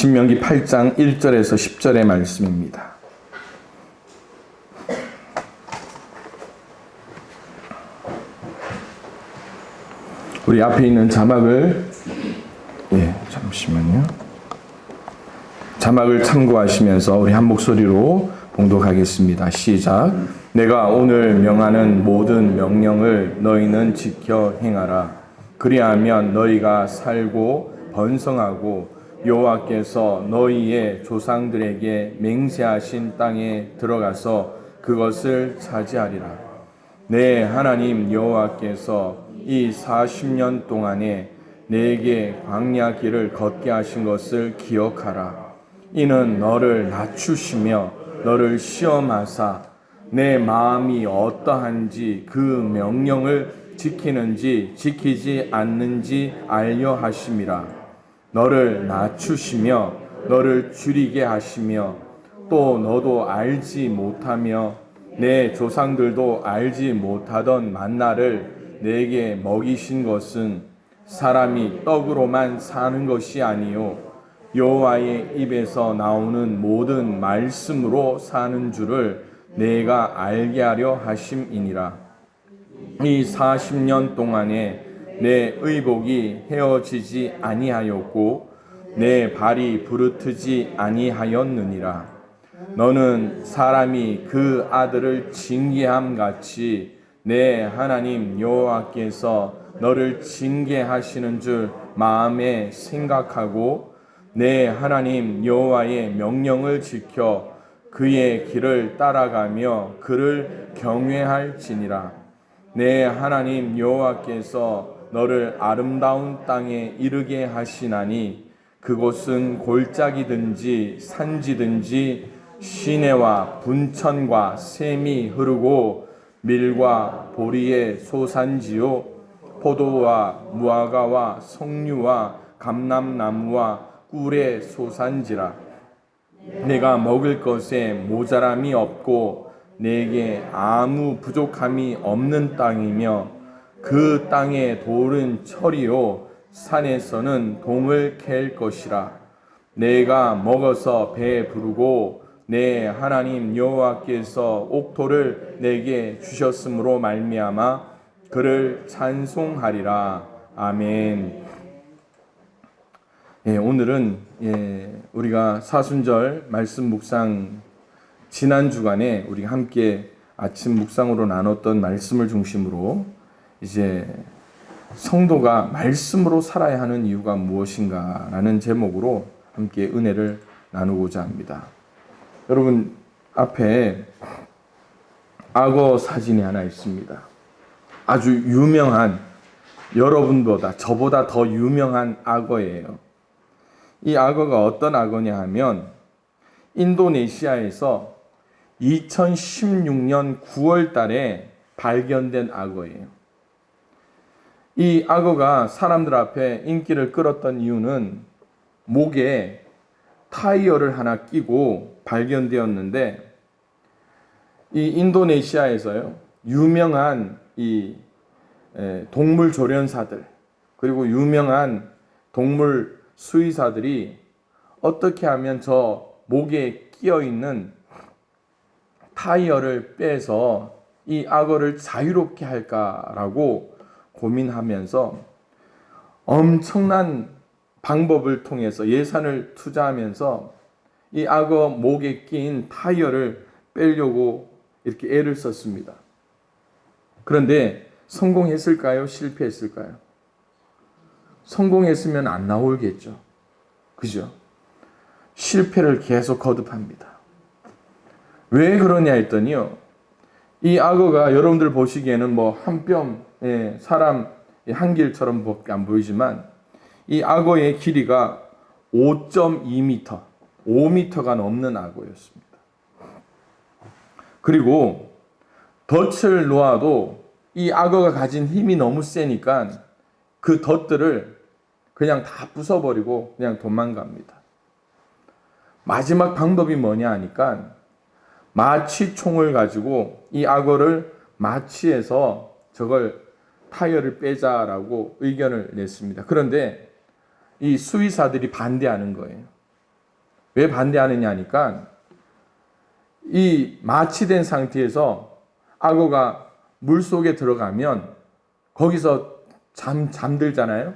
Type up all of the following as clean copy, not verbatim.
신명기 8장 1절에서 10절의 말씀입니다. 우리 앞에 있는 자막을 잠시만요. 자막을 참고하시면서 우리 한 목소리로 봉독하겠습니다. 시작. 내가 오늘 명하는 모든 명령을 너희는 지켜 행하라. 그리하면 너희가 살고 번성하고 여호와께서 너희의 조상들에게 맹세하신 땅에 들어가서 그것을 차지하리라. 내 하나님 여호와께서 이 40년 동안에 내게 광야 길을 걷게 하신 것을 기억하라. 이는 너를 낮추시며 너를 시험하사 내 마음이 어떠한지 그 명령을 지키는지 지키지 않는지 알려 하심이라. 너를 낮추시며 너를 줄이게 하시며 또 너도 알지 못하며 내 조상들도 알지 못하던 만나를 내게 먹이신 것은 사람이 떡으로만 사는 것이 아니요 여호와의 입에서 나오는 모든 말씀으로 사는 줄을 내가 알게 하려 하심이니라. 이 40년 동안에 내 의복이 헤어지지 아니하였고 내 발이 부르트지 아니하였느니라. 너는 사람이 그 아들을 징계함 같이 내 하나님 여호와께서 너를 징계하시는 줄 마음에 생각하고 내 하나님 여호와의 명령을 지켜 그의 길을 따라가며 그를 경외할지니라. 내 하나님 여호와께서 너를 아름다운 땅에 이르게 하시나니 그곳은 골짜기든지 산지든지 시내와 분천과 샘이 흐르고 밀과 보리의 소산지요 포도와 무화과와 석류와 감람나무와 꿀의 소산지라. 내가 먹을 것에 모자람이 없고 내게 아무 부족함이 없는 땅이며 그 땅의 돌은 철이요 산에서는 동을 캘 것이라. 내가 먹어서 배 부르고 내 하나님 여호와께서 옥토를 내게 주셨으므로 말미암아 그를 찬송하리라. 아멘. 오늘은 우리가 사순절 말씀 묵상 지난 주간에 우리 함께 아침 묵상으로 나눴던 말씀을 중심으로 이제 성도가 말씀으로 살아야 하는 이유가 무엇인가라는 제목으로 함께 은혜를 나누고자 합니다. 여러분 앞에 악어 사진이 하나 있습니다. 아주 유명한, 여러분보다 저보다 더 유명한 악어예요. 이 악어가 어떤 악어냐 하면 인도네시아에서 2016년 9월 달에 발견된 악어예요. 이 악어가 사람들 앞에 인기를 끌었던 이유는 목에 타이어를 하나 끼고 발견되었는데, 이 인도네시아에서요 유명한 이 동물 조련사들 그리고 유명한 동물 수의사들이 어떻게 하면 저 목에 끼어 있는 타이어를 빼서 이 악어를 자유롭게 할까라고 고민하면서 엄청난 방법을 통해서 예산을 투자하면서 이 악어 목에 낀 타이어를 빼려고 이렇게 애를 썼습니다. 그런데 성공했을까요? 실패했을까요? 성공했으면 안 나오겠죠. 그죠? 실패를 계속 거듭합니다. 왜 그러냐 했더니요, 이 악어가 여러분들 보시기에는 뭐 한 뼘, 사람 한 길처럼 밖에 안 보이지만 이 악어의 길이가 5.2m, 5m가 넘는 악어였습니다. 그리고 덫을 놓아도 이 악어가 가진 힘이 너무 세니까 그 덫들을 그냥 다 부숴버리고 그냥 도망갑니다. 마지막 방법이 뭐냐 하니까 마취총을 가지고 이 악어를 마취해서 저걸 타이어를 빼자라고 의견을 냈습니다. 그런데 이 수의사들이 반대하는 거예요. 왜 반대하느냐 하니까 이 마취된 상태에서 악어가 물 속에 들어가면 거기서 잠들잖아요.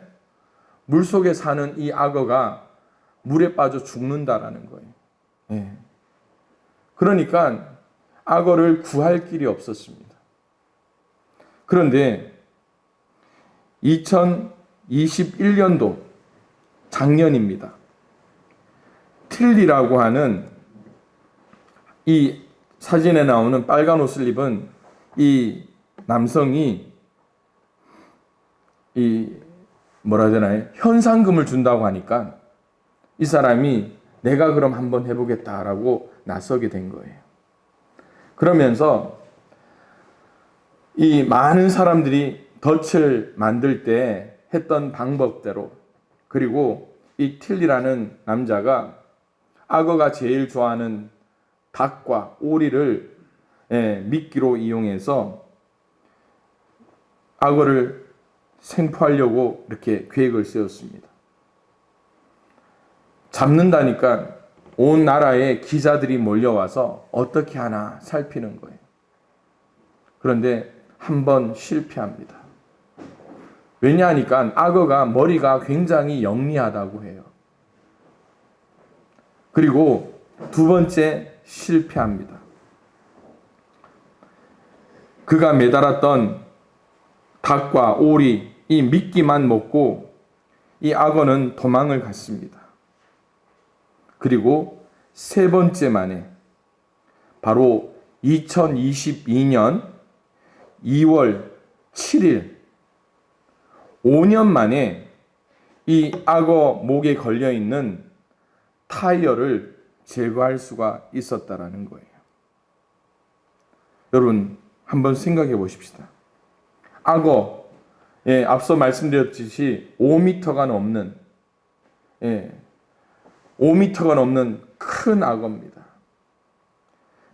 물 속에 사는 이 악어가 물에 빠져 죽는다라는 거예요. 예. 그러니까 악어를 구할 길이 없었습니다. 그런데 2021년도 작년입니다. 틸리라고 하는 이 사진에 나오는 빨간 옷을 입은 이 남성이 뭐라 해야 되나요? 현상금을 준다고 하니까 이 사람이 내가 그럼 한번 해보겠다라고 나서게 된 거예요. 그러면서 이 많은 사람들이 덫을 만들 때 했던 방법대로, 그리고 이 틸리라는 남자가 악어가 제일 좋아하는 닭과 오리를 미끼로 이용해서 악어를 생포하려고 이렇게 계획을 세웠습니다. 잡는다니까 온 나라에 기자들이 몰려와서 어떻게 하나 살피는 거예요. 그런데 한 번 실패합니다. 왜냐하니까 악어가 머리가 굉장히 영리하다고 해요. 그리고 두 번째 실패합니다. 그가 매달았던 닭과 오리, 이 미끼만 먹고 이 악어는 도망을 갔습니다. 그리고 세 번째 만에 바로 2022년 2월 7일 5년 만에 이 악어 목에 걸려 있는 타이어를 제거할 수가 있었다라는 거예요. 여러분 한번 생각해 보십시다. 악어, 앞서 말씀드렸듯이 5m가 넘는 5m가 넘는 큰 악어입니다.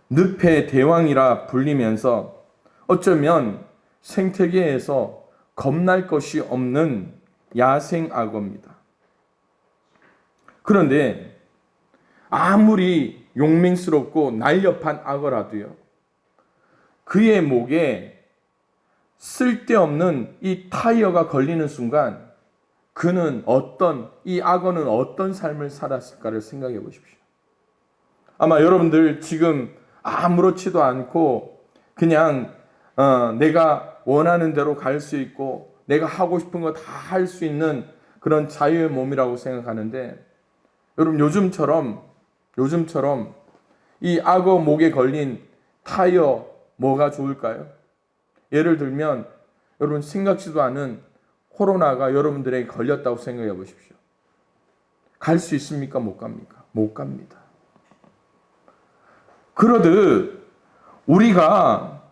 늪의 대왕이라 불리면서 어쩌면 생태계에서 겁날 것이 없는 야생 악어입니다. 그런데 아무리 용맹스럽고 날렵한 악어라도요, 그의 목에 쓸데없는 이 타이어가 걸리는 순간 이 악어는 어떤 삶을 살았을까를 생각해 보십시오. 아마 여러분들 지금 아무렇지도 않고 그냥 내가 원하는 대로 갈 수 있고 내가 하고 싶은 거 다 할 수 있는 그런 자유의 몸이라고 생각하는데, 여러분 요즘처럼 이 악어 목에 걸린 타이어 뭐가 좋을까요? 예를 들면 여러분 생각지도 않은 코로나가 여러분들에게 걸렸다고 생각해 보십시오. 갈 수 있습니까? 못 갑니까? 못 갑니다. 그러듯 우리가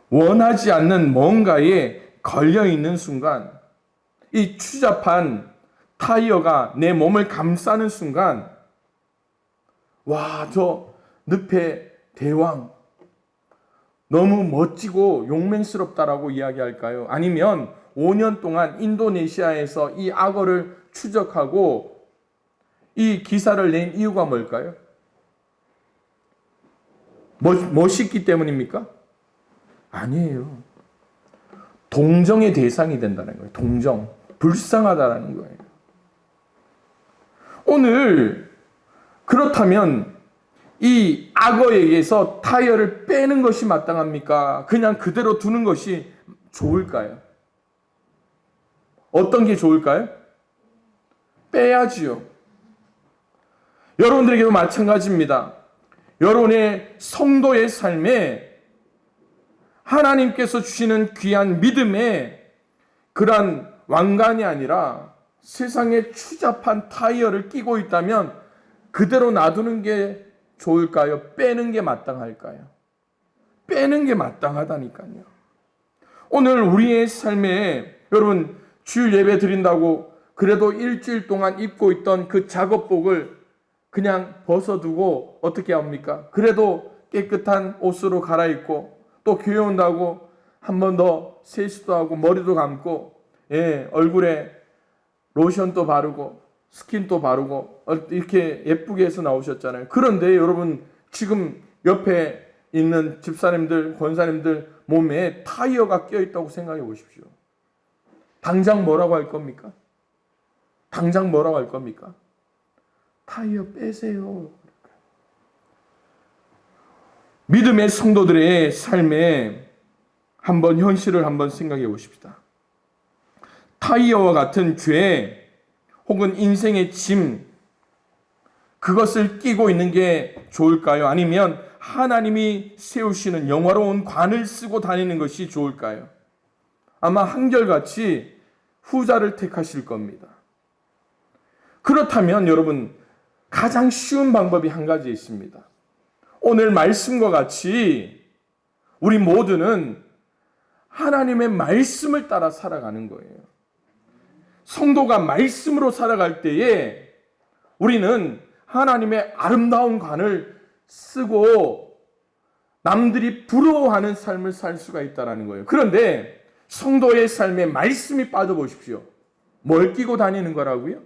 원하지 않는 뭔가에 걸려 있는 순간, 이 추잡한 타이어가 내 몸을 감싸는 순간, 와, 저 늪의 대왕 너무 멋지고 용맹스럽다라고 이야기할까요? 아니면 5년 동안 인도네시아에서 이 악어를 추적하고 이 기사를 낸 이유가 뭘까요? 멋있기 때문입니까? 아니에요. 동정의 대상이 된다는 거예요. 동정. 불쌍하다는 거예요. 오늘 그렇다면 이 악어에게서 타이어를 빼는 것이 마땅합니까? 그냥 그대로 두는 것이 좋을까요? 어떤 게 좋을까요? 빼야지요. 여러분들에게도 마찬가지입니다. 여러분의 성도의 삶에 하나님께서 주시는 귀한 믿음의 그러한 왕관이 아니라 세상에 추잡한 타이어를 끼고 있다면 그대로 놔두는 게 좋을까요? 빼는 게 마땅할까요? 빼는 게 마땅하다니까요. 오늘 우리의 삶에 여러분 주일 예배 드린다고 그래도 일주일 동안 입고 있던 그 작업복을 그냥 벗어두고 어떻게 합니까? 그래도 깨끗한 옷으로 갈아입고 또 교회 온다고 한 번 더 세수도 하고 머리도 감고 얼굴에 로션도 바르고 스킨도 바르고 이렇게 예쁘게 해서 나오셨잖아요. 그런데 여러분 지금 옆에 있는 집사님들, 권사님들 몸에 타이어가 껴있다고 생각해 보십시오. 당장 뭐라고 할 겁니까? 당장 뭐라고 할 겁니까? 타이어 빼세요. 믿음의 성도들의 삶에 한번 현실을 한번 생각해 보십시다. 타이어와 같은 죄 혹은 인생의 짐, 그것을 끼고 있는 게 좋을까요? 아니면 하나님이 세우시는 영화로운 관을 쓰고 다니는 것이 좋을까요? 아마 한결같이 후자를 택하실 겁니다. 그렇다면 여러분, 가장 쉬운 방법이 한 가지 있습니다. 오늘 말씀과 같이 우리 모두는 하나님의 말씀을 따라 살아가는 거예요. 성도가 말씀으로 살아갈 때에 우리는 하나님의 아름다운 관을 쓰고 남들이 부러워하는 삶을 살 수가 있다는 거예요. 그런데 성도의 삶에 말씀이 빠져보십시오. 뭘 끼고 다니는 거라고요?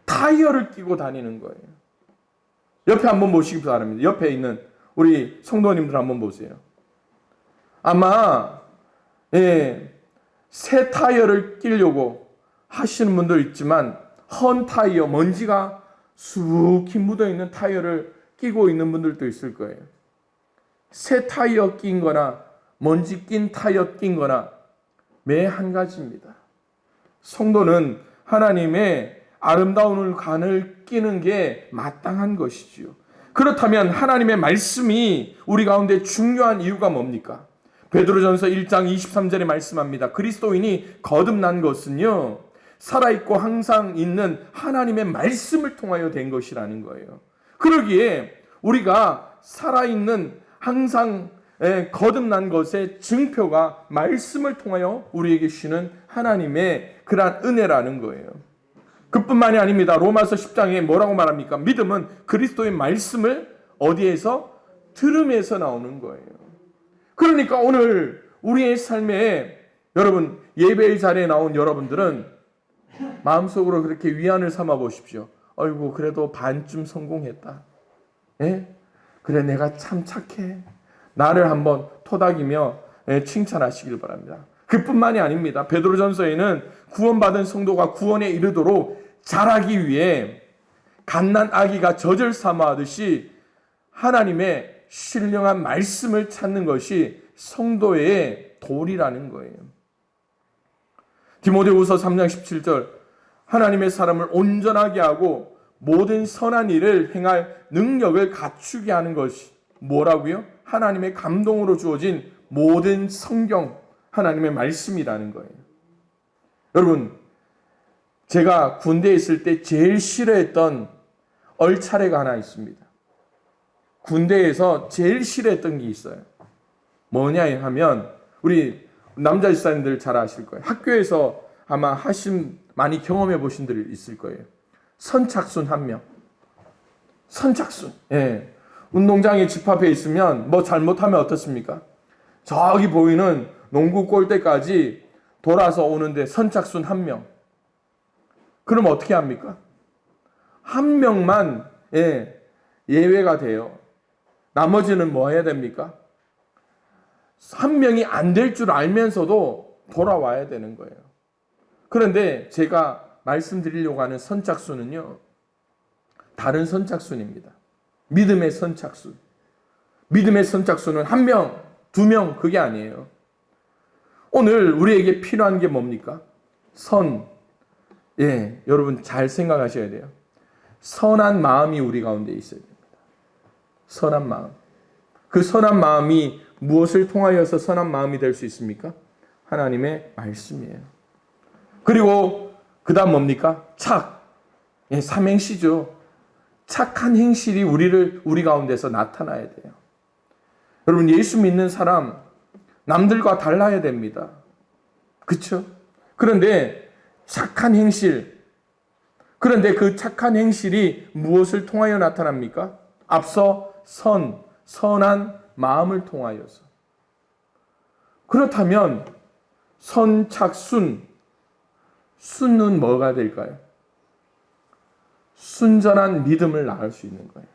타이어를 끼고 다니는 거예요. 옆에 한번 보시기 바랍니다. 옆에 있는 우리 성도님들 한번 보세요. 아마 새 타이어를 끼려고 하시는 분도 있지만 헌 타이어, 먼지가 수북히 묻어있는 타이어를 끼고 있는 분들도 있을 거예요. 새 타이어 낀 거나 먼지 낀 타이어 낀 거나 매 한 가지입니다. 성도는 하나님의 아름다운 관을 끼는 게 마땅한 것이지요. 그렇다면 하나님의 말씀이 우리 가운데 중요한 이유가 뭡니까? 베드로전서 1장 23절에 말씀합니다. 그리스도인이 거듭난 것은요, 살아있고 항상 있는 하나님의 말씀을 통하여 된 것이라는 거예요. 그러기에 우리가 살아있는 항상 거듭난 것의 증표가 말씀을 통하여 우리에게 주시는 하나님의 그러한 은혜라는 거예요. 그뿐만이 아닙니다. 로마서 10장에 뭐라고 말합니까? 믿음은 그리스도의 말씀을 어디에서? 들음에서 나오는 거예요. 그러니까 오늘 우리의 삶에 여러분, 예배의 자리에 나온 여러분들은 마음속으로 그렇게 위안을 삼아 보십시오. 아이고, 그래도 반쯤 성공했다. 예? 그래, 내가 참 착해. 나를 한번 토닥이며 칭찬하시길 바랍니다. 그뿐만이 아닙니다. 베드로전서에는 구원받은 성도가 구원에 이르도록 자라기 위해 갓난 아기가 젖을 삼아하듯이 하나님의 신령한 말씀을 찾는 것이 성도의 도리라는 거예요. 디모데후서 3장 17절, 하나님의 사람을 온전하게 하고 모든 선한 일을 행할 능력을 갖추게 하는 것이 뭐라고요? 하나님의 감동으로 주어진 모든 성경, 하나님의 말씀이라는 거예요. 여러분, 제가 군대에 있을 때 제일 싫어했던 얼차례가 하나 있습니다. 군대에서 제일 싫어했던 게 있어요. 뭐냐 하면, 우리 남자 집사님들 잘 아실 거예요. 학교에서 아마 많이 경험해 보신 분들이 있을 거예요. 선착순 한 명. 선착순. 예. 운동장에 집합해 있으면 뭐 잘못하면 어떻습니까? 저기 보이는 농구 골대까지 돌아서 오는데 선착순 한 명. 그럼 어떻게 합니까? 한 명만 예외가 돼요. 나머지는 뭐 해야 됩니까? 한 명이 안 될 줄 알면서도 돌아와야 되는 거예요. 그런데 제가 말씀드리려고 하는 선착순은요, 다른 선착순입니다. 믿음의 선착순. 믿음의 선착순은 한 명, 두 명, 그게 아니에요. 오늘 우리에게 필요한 게 뭡니까? 여러분 잘 생각하셔야 돼요. 선한 마음이 우리 가운데 있어야 됩니다. 선한 마음. 그 선한 마음이 무엇을 통하여서 선한 마음이 될 수 있습니까? 하나님의 말씀이에요. 그리고 그 다음 뭡니까? 삼행시죠. 착한 행실이 우리 가운데서 나타나야 돼요. 여러분, 예수 믿는 사람 남들과 달라야 됩니다. 그렇죠? 그런데 착한 행실, 그런데 그 착한 행실이 무엇을 통하여 나타납니까? 앞서 선한 마음을 통하여서. 그렇다면 선착순, 순은 뭐가 될까요? 순전한 믿음을 낳을 수 있는 거예요.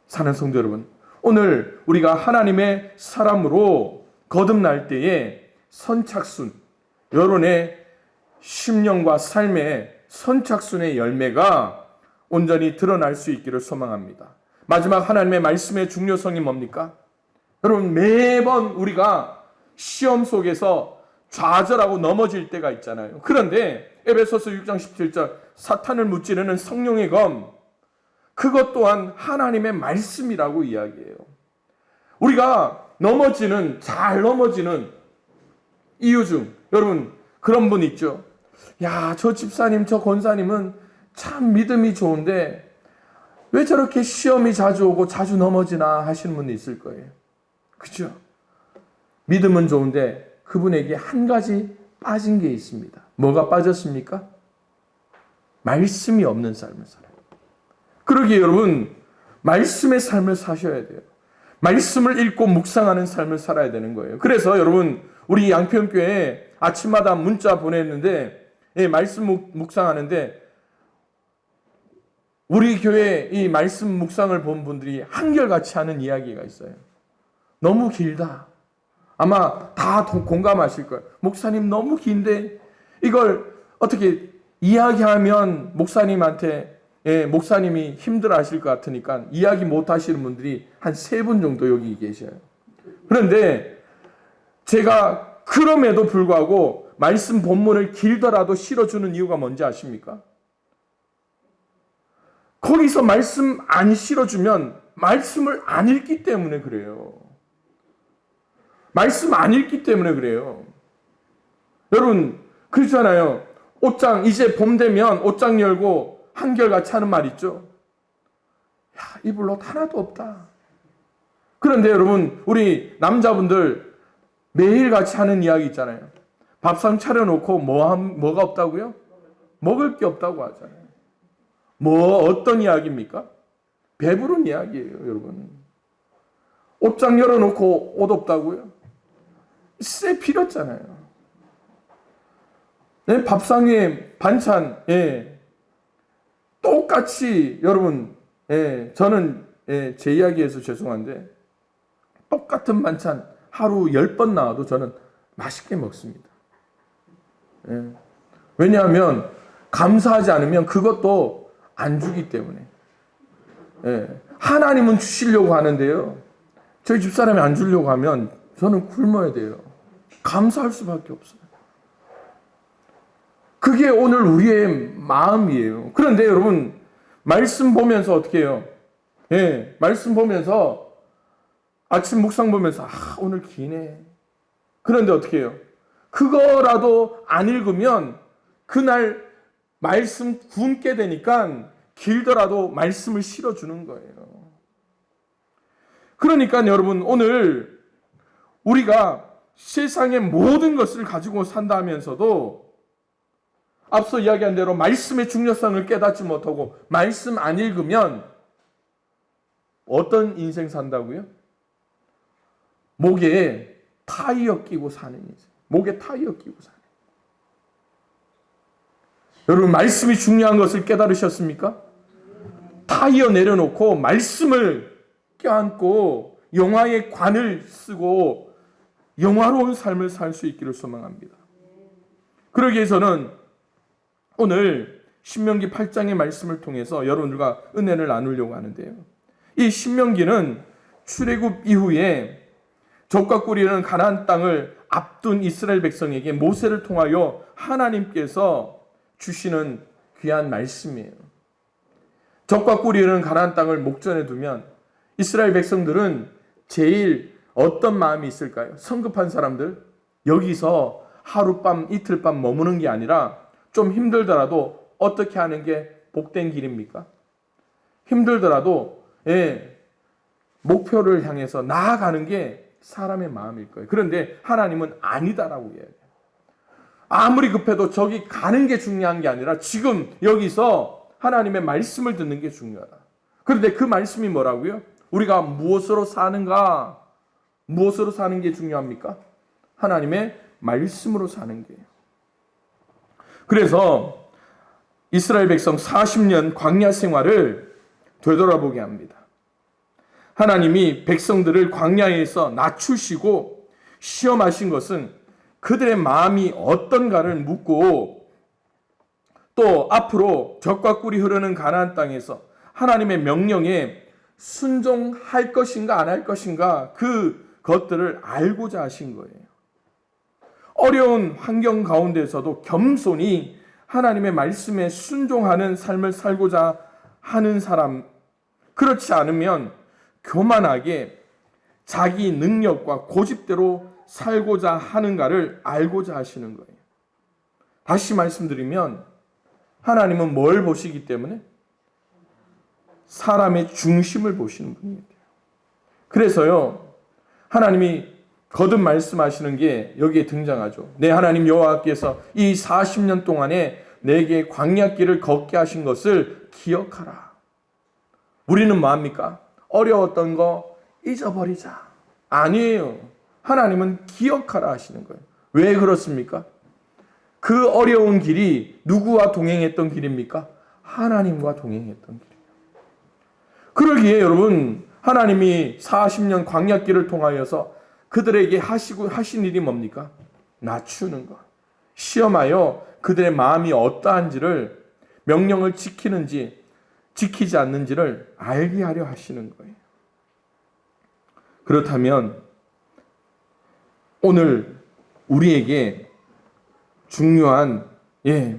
사랑하는 성도 여러분, 오늘 우리가 하나님의 사람으로 거듭날 때에 선착순, 여러분의 심령과 삶의 선착순의 열매가 온전히 드러날 수 있기를 소망합니다. 마지막 하나님의 말씀의 중요성이 뭡니까? 여러분, 매번 우리가 시험 속에서 좌절하고 넘어질 때가 있잖아요. 그런데 에베소서 6장 17절 사탄을 무찌르는 성령의 검, 그것 또한 하나님의 말씀이라고 이야기해요. 우리가 잘 넘어지는 이유 중 여러분 그런 분 있죠. 야, 저 집사님, 저 권사님은 참 믿음이 좋은데 왜 저렇게 시험이 자주 오고 자주 넘어지나 하시는 분이 있을 거예요. 그렇죠? 믿음은 좋은데 그분에게 한 가지 빠진 게 있습니다. 뭐가 빠졌습니까? 말씀이 없는 삶을 살아요. 그러기에 여러분, 말씀의 삶을 사셔야 돼요. 말씀을 읽고 묵상하는 삶을 살아야 되는 거예요. 그래서 여러분, 우리 양평교회에 아침마다 문자 보냈는데, 말씀 묵상하는데, 우리 교회 이 말씀 묵상을 본 분들이 한결같이 하는 이야기가 있어요. 너무 길다. 아마 다 공감하실 거예요. 목사님 너무 긴데 이걸 어떻게 이야기하면 목사님한테 목사님이 힘들어하실 것 같으니까 이야기 못 하시는 분들이 한 3분 정도 여기 계셔요. 그런데 제가 그럼에도 불구하고 말씀 본문을 길더라도 실어주는 이유가 뭔지 아십니까? 거기서 말씀 안 실어주면 말씀을 안 읽기 때문에 그래요. 말씀 안 읽기 때문에 그래요. 여러분, 그렇잖아요. 옷장, 이제 봄 되면 옷장 열고 한결같이 하는 말 있죠. 야, 입을 옷 하나도 없다. 그런데 여러분, 우리 남자분들 매일 같이 하는 이야기 있잖아요. 밥상 차려놓고 뭐가 없다고요? 먹을 게 없다고 하잖아요. 어떤 이야기입니까? 배부른 이야기예요, 여러분. 옷장 열어놓고 옷 없다고요? 쎄 필요했잖아요. 밥상에 반찬, 똑같이, 여러분, 저는, 제 이야기에서 죄송한데, 똑같은 반찬 하루 10번 나와도 저는 맛있게 먹습니다. 왜냐하면, 감사하지 않으면 그것도 안 주기 때문에. 하나님은 주시려고 하는데요. 저희 집사람이 안 주려고 하면 저는 굶어야 돼요. 감사할 수밖에 없어요. 그게 오늘 우리의 마음이에요. 그런데 여러분, 말씀 보면서 어떻게 해요? 말씀 보면서, 아침 묵상 보면서, 오늘 기네. 그런데 어떻게 해요? 그거라도 안 읽으면 그날 말씀 굶게 되니까 길더라도 말씀을 실어주는 거예요. 그러니까 여러분, 오늘 우리가 세상의 모든 것을 가지고 산다 하면서도 앞서 이야기한 대로 말씀의 중요성을 깨닫지 못하고 말씀 안 읽으면 어떤 인생 산다고요? 목에 타이어 끼고 사는 인생. 목에 타이어 끼고 사는. 여러분, 말씀이 중요한 것을 깨달으셨습니까? 타이어 내려놓고 말씀을 껴안고 영화의 관을 쓰고 영화로운 삶을 살 수 있기를 소망합니다. 그러기 위해서는 오늘 신명기 8장의 말씀을 통해서 여러분들과 은혜를 나누려고 하는데요. 이 신명기는 출애굽 이후에 적과 꿀이는 가나안 땅을 앞둔 이스라엘 백성에게 모세를 통하여 하나님께서 주시는 귀한 말씀이에요. 적과 꿀이는 가나안 땅을 목전에 두면 이스라엘 백성들은 제일 어떤 마음이 있을까요? 성급한 사람들, 여기서 하룻밤 이틀밤 머무는 게 아니라 좀 힘들더라도 어떻게 하는 게 복된 길입니까? 힘들더라도 목표를 향해서 나아가는 게 사람의 마음일 거예요. 그런데 하나님은 아니다라고 이야기해요. 아무리 급해도 저기 가는 게 중요한 게 아니라 지금 여기서 하나님의 말씀을 듣는 게 중요하다. 그런데 그 말씀이 뭐라고요? 우리가 무엇으로 사는가? 무엇으로 사는 게 중요합니까? 하나님의 말씀으로 사는 거예요. 그래서 이스라엘 백성 40년 광야 생활을 되돌아보게 합니다. 하나님이 백성들을 광야에서 낮추시고 시험하신 것은 그들의 마음이 어떤가를 묻고 또 앞으로 젖과 꿀이 흐르는 가나안 땅에서 하나님의 명령에 순종할 것인가 안 할 것인가 그것들을 알고자 하신 거예요. 어려운 환경 가운데서도 겸손히 하나님의 말씀에 순종하는 삶을 살고자 하는 사람, 그렇지 않으면 교만하게 자기 능력과 고집대로 살고자 하는가를 알고자 하시는 거예요. 다시 말씀드리면 하나님은 뭘 보시기 때문에? 사람의 중심을 보시는 분입니다. 그래서요, 하나님이 거듭 말씀하시는 게 여기에 등장하죠. 내 하나님 여호와께서 이 40년 동안에 내게 광야길을 걷게 하신 것을 기억하라. 우리는 뭐합니까? 어려웠던 거 잊어버리자. 아니에요. 하나님은 기억하라 하시는 거예요. 왜 그렇습니까? 그 어려운 길이 누구와 동행했던 길입니까? 하나님과 동행했던 길이에요. 그러기에 여러분, 하나님이 40년 광야길을 통하여서 그들에게 하신 일이 뭡니까? 낮추는 것. 시험하여 그들의 마음이 어떠한지를, 명령을 지키는지 지키지 않는지를 알게 하려 하시는 거예요. 그렇다면 오늘 우리에게 중요한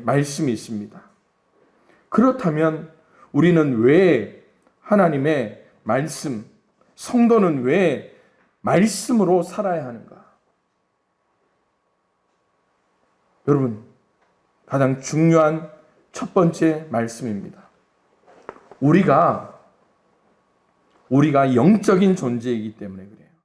말씀이 있습니다. 그렇다면 우리는 왜 하나님의 말씀, 성도는 왜 말씀으로 살아야 하는가? 여러분, 가장 중요한 첫 번째 말씀입니다. 우리가 영적인 존재이기 때문에 그래요.